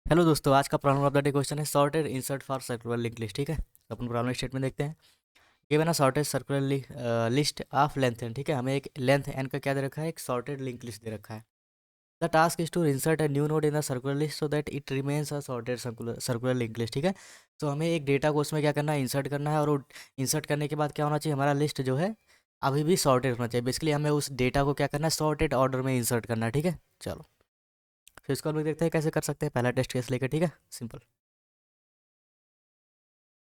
Hello दोस्तों, आज का problem of the day question है sorted insert for circular link list. ठीक है, तो अपन प्रॉब्लम स्टेटमेंट देखते हैं। ये बना sorted circular list of length N. ठीक है, हमें एक लेंथ एन का क्या दे रखा है, एक सॉर्टेड लिंक लिस्ट दे रखा है। The task is to insert a new node in the circular list so that it remains a sorted circular link list. ठीक है, तो हमें एक डेटा को उसमें क्या करना है, इंसर्ट करना है। और वो इंसर्ट करने के बाद क्या होना चाहिए, हमारा लिस्ट जो है अभी भी सॉर्टेड होना चाहिए। बेसिकली हमें उस डेटा को क्या करना है, सॉर्टेड ऑर्डर में इंसर्ट करना है। ठीक है, चलो फिर इसको हम लोग देखते हैं कैसे कर सकते हैं। पहला टेस्ट केस लेकर, ठीक है, सिंपल।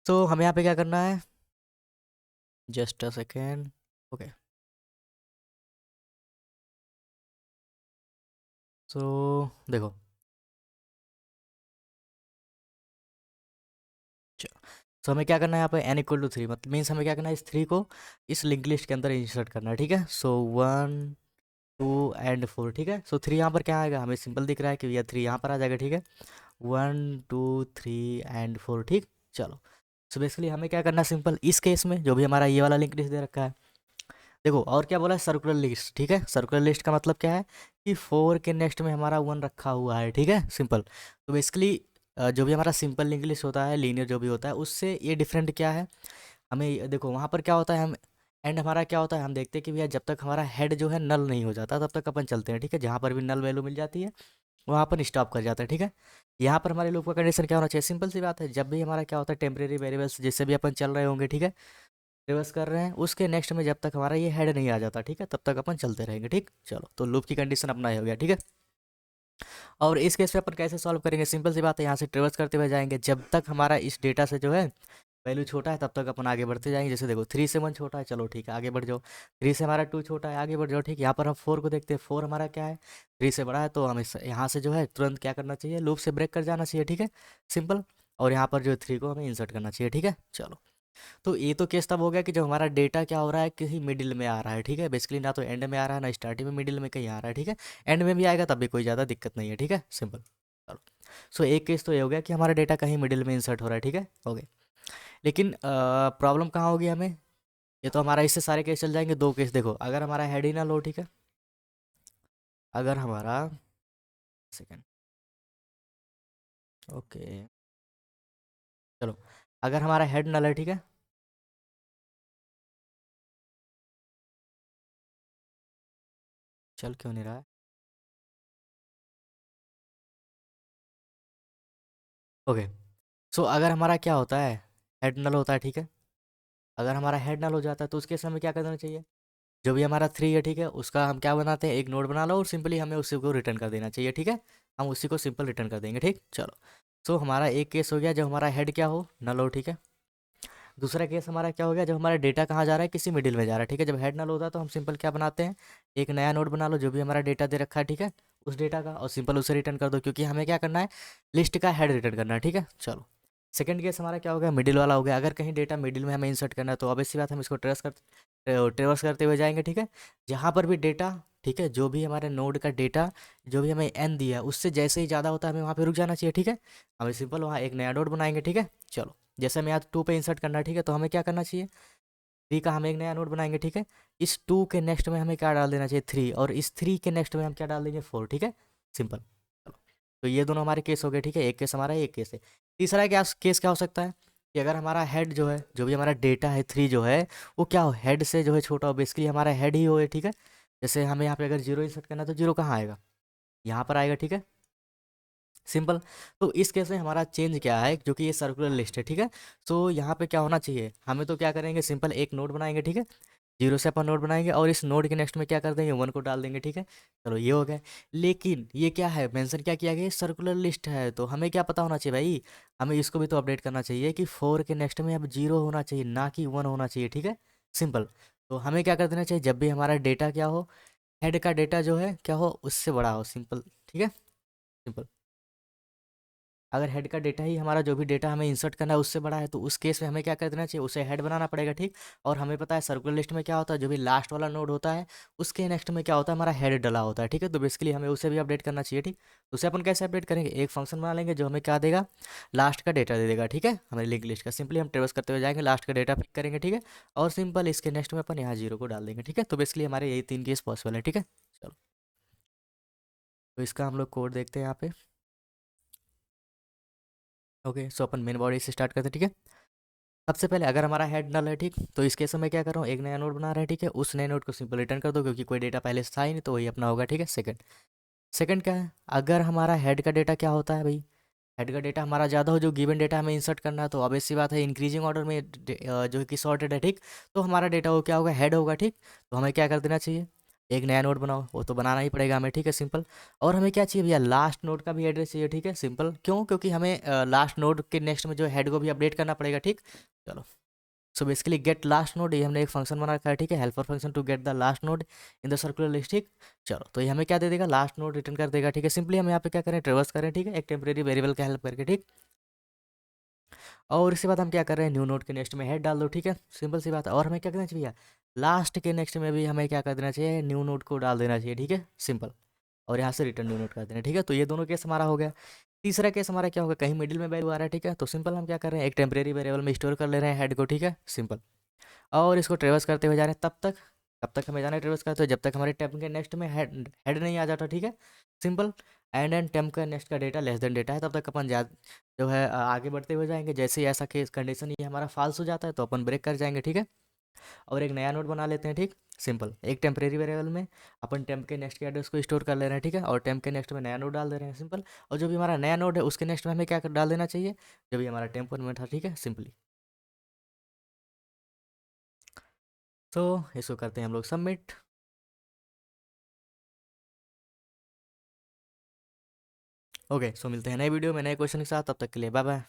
तो हमें यहाँ पे क्या करना है, जस्ट अ सेकेंड। ओके, तो देखो, तो हमें क्या करना है यहाँ पे n = 3, मतलब मीन्स हमें क्या करना है, इस 3 को इस लिंक लिस्ट के अंदर इंसर्ट करना है। ठीक है, सो 1 2 एंड 4। ठीक है, सो 3 यहाँ पर क्या आएगा, हमें सिंपल दिख रहा है कि भैया 3 यहाँ पर आ जाएगा। ठीक है, 1 2 3 एंड 4। ठीक, चलो। सो बेसिकली हमें क्या करना है, सिंपल इस केस में जो भी हमारा ये वाला लिंक लिस्ट दे रखा है, देखो और क्या बोला है, सर्कुलर लिस्ट। ठीक है, सर्कुलर लिस्ट का मतलब क्या है कि 4 के नेक्स्ट में हमारा 1 रखा हुआ है। ठीक है, सिंपल। तो बेसिकली जो भी हमारा सिंपल लिंक लिस्ट होता है, लीनियर जो भी होता है, उससे ये डिफरेंट क्या है, हमें देखो वहाँ पर क्या होता है, हम एंड हमारा क्या होता है, हम देखते हैं कि भैया जब तक हमारा हेड जो है नल नहीं हो जाता तब तक अपन चलते हैं। ठीक है, जहाँ पर भी नल वैल्यू मिल जाती है वहाँ पर स्टॉप कर जाता है। ठीक है, यहाँ पर हमारे लूप का कंडीशन क्या होना चाहिए, सिंपल सी बात है, जब भी हमारा क्या होता है, टेम्परेरी वेरिएबल्स जिससे भी अपन चल रहे होंगे, ठीक है, रिवर्स कर रहे हैं, उसके नेक्स्ट में जब तक हमारा ये हेड नहीं आ जाता, ठीक है, तब तक अपन चलते रहेंगे। ठीक, चलो, तो लूप की कंडीशन अपना ही हो गया। ठीक है, और इस केस पे अपन कैसे सॉल्व करेंगे, सिंपल सी बात है, यहाँ से ट्रेवर्स करते हुए जाएंगे, जब तक हमारा इस डेटा से जो है वैल्यू छोटा है तब तक अपन आगे बढ़ते जाएंगे। जैसे देखो 3 से 1 छोटा है, चलो ठीक है आगे बढ़ जाओ। 3 से हमारा 2 छोटा है, आगे बढ़ जाओ। ठीक, यहाँ पर हम 4 को देखते हैं, 4 हमारा क्या है, 3 से बड़ा है, तो हमें यहाँ से जो है तुरंत क्या करना चाहिए, लूप से ब्रेक कर जाना चाहिए। ठीक है, सिंपल। और यहाँ पर जो 3 को हमें इंसर्ट करना चाहिए। ठीक है, चलो। तो ये तो केस तब हो गया कि जब हमारा डेटा क्या हो रहा है, किसी मिडिल में आ रहा है। ठीक है, बेसिकली ना तो एंड में आ रहा है ना स्टार्टिंग में, मिडिल में कहीं आ रहा है। ठीक है, एंड में भी आएगा तब भी कोई ज़्यादा दिक्कत नहीं है। ठीक है, सिंपल। चलो, सो एक केस तो ये हो गया कि हमारा डेटा कहीं मिडिल में इंसर्ट हो रहा है। ठीक है, हो गया। लेकिन प्रॉब्लम कहाँ होगी हमें, ये तो हमारा इससे सारे केस चल जाएंगे। दो केस देखो, अगर हमारा हेड ही ना लो, ठीक है, अगर हमारा सेकेंड, ओके, चलो, अगर हमारा हेड नल है, ठीक है, चल क्यों नहीं रहा है, ओके। सो अगर हमारा क्या होता है, हेड नल होता है, ठीक है, अगर हमारा हेड नल हो जाता है तो उस केस में हमें क्या करना चाहिए, जो भी हमारा 3 है, ठीक है, उसका हम क्या बनाते हैं, एक नोड बना लो और सिंपली हमें उसी को रिटर्न कर देना चाहिए। ठीक है, हम उसी को सिंपल रिटर्न कर देंगे। ठीक, चलो। सो हमारा एक केस हो गया जब हमारा हेड क्या हो, नल हो। ठीक है, दूसरा केस हमारा क्या हो गया, जब हमारा डेटा कहाँ जा रहा है, किसी मिडिल में जा रहा है। ठीक है, जब हेड नल होता है तो हम सिंपल क्या बनाते हैं, एक नया नोड बना लो, जो भी हमारा डेटा दे रखा है, ठीक है, उस डेटा का, और सिंपल उसे रिटर्न कर दो, क्योंकि हमें क्या करना है, लिस्ट का हेड रिटर्न करना है। ठीक है, चलो। सेकंड केस हमारा क्या हो गया, मिडिल वाला हो गया। अगर कहीं डेटा मिडिल में हमें इंसर्ट करना है तो ऑब्वियस सी बात है, हम इसको ट्रेवर्स करते हुए जाएंगे। ठीक है, जहाँ पर भी डेटा, ठीक है, जो भी हमारे नोड का डेटा, जो भी हमें एन दिया है उससे जैसे ही ज़्यादा होता है हमें वहाँ पे रुक जाना चाहिए। ठीक है, हमें सिंपल वहाँ एक नया नोड बनाएंगे। ठीक है, चलो, जैसे हमें यहाँ 2 पे इंसर्ट करना है, ठीक है, तो हमें क्या करना चाहिए, 3 का हम एक नया नोड बनाएंगे। ठीक है, इस 2 के नेक्स्ट में हमें क्या डाल देना चाहिए, 3, और इस 3 के नेक्स्ट में हम क्या डाल देंगे, 4। ठीक है, सिंपल। चलो, तो ये दोनों हमारे केस हो गए। ठीक है, एक केस हमारा, एक केस है। तीसरा क्या केस क्या हो सकता है, कि अगर हमारा हेड जो है, जो भी हमारा डेटा है 3 जो है, वो क्या हो, हेड से जो है छोटा हो, बेसिकली हमारा हेड ही हो। ठीक है, जैसे हमें यहाँ पे अगर 0 इंसर्ट करना है तो 0 कहाँ आएगा, यहाँ पर आएगा। ठीक है, सिंपल। तो इस केस में हमारा चेंज क्या है, जो कि ये सर्कुलर लिस्ट है। ठीक है, तो यहाँ पे क्या होना चाहिए, हमें तो क्या करेंगे, सिंपल एक नोड बनाएंगे। ठीक है, 0 से अपन नोड बनाएंगे और इस नोड के नेक्स्ट में क्या कर देंगे, 1 को डाल देंगे। ठीक है, चलो ये हो गया। लेकिन ये क्या है, मेंशन क्या किया गया, सर्कुलर लिस्ट है, तो हमें क्या पता होना चाहिए भाई, हमें इसको भी तो अपडेट करना चाहिए कि 4 के नेक्स्ट में अब 0 होना चाहिए, ना कि 1 होना चाहिए। ठीक है, सिंपल। तो हमें क्या कर देना चाहिए, जब भी हमारा डेटा क्या हो, हेड का डेटा जो है क्या हो, उससे बड़ा हो, सिंपल। ठीक है, सिंपल। अगर हेड का डेटा ही हमारा, जो भी डेटा हमें इंसर्ट करना है उससे बड़ा है, तो उस केस में हमें क्या कर देना चाहिए, उसे हेड बनाना पड़ेगा। ठीक, और हमें पता है सर्कुलर लिस्ट में क्या होता है, जो भी लास्ट वाला नोड होता है उसके नेक्स्ट में क्या होता है, हमारा हेड डला होता है। ठीक है, तो बेसिकली हमें उसे भी अपडेट करना चाहिए। ठीक, तो उसे अपन कैसे अपडेट करेंगे, एक फंक्शन बना लेंगे जो हमें क्या देगा, लास्ट का डेटा दे देगा। ठीक है, हमारे लिंक लिस्ट का सिंपली हम ट्रेवर्स करते हुए जाएंगे, लास्ट का डेटा पिक करेंगे। ठीक है, और सिंपल इसके नेक्स्ट में अपन यहाँ 0 को डाल देंगे। ठीक है, तो बेसिकली हमारे यही 3 केस पॉसिबल है। ठीक है, चलो, तो इसका हम लोग कोड देखते हैं यहाँ पे। ओके, सो अपन मेन बॉडी से स्टार्ट करते हैं, ठीक है। सबसे पहले अगर हमारा हेड नल है, ठीक, तो इस केस में मैं क्या कर रहा हूँ, एक नया नोड बना रहे हैं, ठीक है। उस नए नोड को सिंपल रिटर्न कर दो, क्योंकि कोई डेटा पहले से था ही नहीं, तो वही अपना होगा, ठीक है। सेकंड सेकंड क्या है, अगर हमारा हेड का डेटा क्या होता है भाई, हेड का डेटा हमारा ज़्यादा हो, जो गिवन डेटा हमें इंसर्ट करना है, तो ऑब्वियस सी बात है इंक्रीजिंग ऑर्डर में जो है कि सॉर्टेड है, ठीक। तो हमारा डेटा वो क्या होगा, हेड होगा, ठीक। तो हमें क्या कर देना चाहिए, एक नया नोड बनाओ, वो तो बनाना ही पड़ेगा हमें, ठीक है, सिंपल। और हमें क्या चाहिए भैया, लास्ट नोड का भी एड्रेस चाहिए, ठीक है, सिंपल। क्यों, क्योंकि हमें लास्ट नोड के नेक्स्ट में जो हेड को भी अपडेट करना पड़ेगा, ठीक। चलो, so basically get last node, ये हमने एक फंक्शन बना रखा है, ठीक है, helper function to get the last node in the circular list, ठीक। चलो, तो ये हमें क्या दे देगा, लास्ट नोड रिटर्न कर देगा, ठीक है। सिंपली हम यहाँ पे क्या करें, ट्रेवर्स करें, ठीक है, एक टेम्परेरी वेरिएबल का हेल्प करके, ठीक। और इसके बाद हम क्या कर रहे हैं, न्यू नोड के नेक्स्ट में हेड डाल दो, ठीक है, सिंपल सी बात है। और हमें क्या करना चाहिए, लास्ट के नेक्स्ट में भी हमें क्या कर देना चाहिए, न्यू नोड को डाल देना चाहिए, ठीक है, सिंपल। और यहाँ से रिटर्न न्यू नोड कर देना, ठीक है। तो ये दोनों केस हमारा हो गया। तीसरा केस हमारा क्या होगा, कहीं मिडिल में वैल्यू आ रहा है, ठीक है। तो सिंपल हम क्या कर रहे हैं, एक टेम्परेरी वेरिएबल में स्टोर कर ले रहे हैं हेड को, ठीक है, सिंपल। और इसको ट्रेवर्स करते हुए जा रहे हैं, तब तक कब तक हमें जाना है ट्रेवर्स करते हुए, जब तक हमारे टेम्प के नेक्स्ट में हेड नहीं आ जाता, ठीक है, सिंपल। एंड टेम्प का नेक्स्ट का डेटा लेस देन डेटा है, तब तक अपन जो है आगे बढ़ते हुए जाएंगे। जैसे ही ऐसा केस कंडीशन ये हमारा फॉल्स हो जाता है, तो अपन ब्रेक कर जाएंगे, ठीक है। और एक नया नोड बना लेते हैं, ठीक, सिंपल। एक टेम्परेरी वेरिएबल में अपन टेम्प के नेक्स्ट के एड्रेस को स्टोर कर ले रहे हैं, ठीक है। और टेम्प के नेक्स्ट में नया नोड डाल दे रहे हैं, सिंपल। और जो भी हमारा नया नोड है उसके नेक्स्ट में हमें क्या डाल देना चाहिए, जो भी हमारा टेम्प में था, ठीक है, सिंपली। तो इसको करते हैं हम लोग सबमिट। ओके, सो मिलते हैं नए वीडियो में नए क्वेश्चन के साथ, तब तक के लिए बाय बाय।